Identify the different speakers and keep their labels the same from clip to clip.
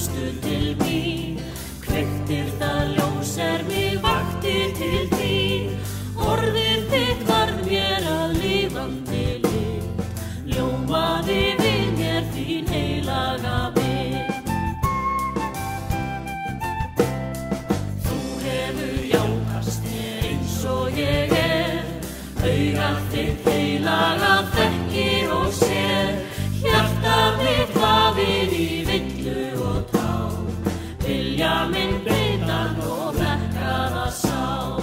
Speaker 1: komstu til mín, kveiktir það ljós mig vakti til þín, orðið þitt varð mér að lifandi lykt, ljómaði við mér þín heilaga mynd. Þú hefur játast mér eins og ég augað þitt heilaga þekkir og sér, hjartað mitt vafið í villu og tá, vilja minn beitan og blekkaða sál.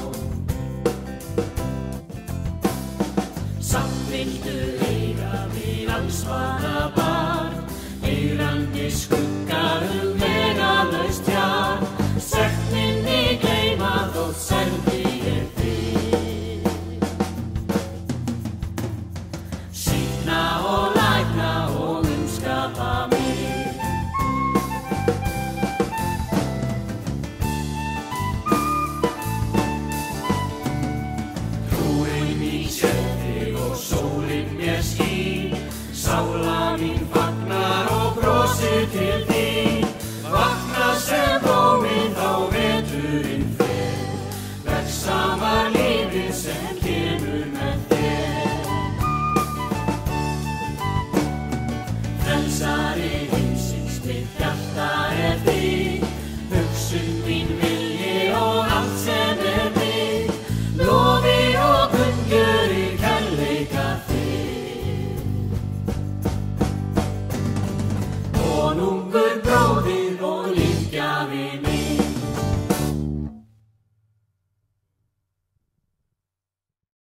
Speaker 1: Samt viltu eiga mig ansvara barn, eyrandi skugga vegalaust hjarn, sekt minni gleyma þótt særði ég þig. Sýkna og lækna og umskapa mig. Trúin mín sér þig og sólin mér skín, sála mín fagnar og brosir til þín, vakna sem blómið þá veturinn fer, verksama lífið sem kemur með þér. Frelsari heimsins mitt hjarta þitt, hugsun mín vilji og allt sem þitt, lofi og kunngjörði kærleika þitt. Konungur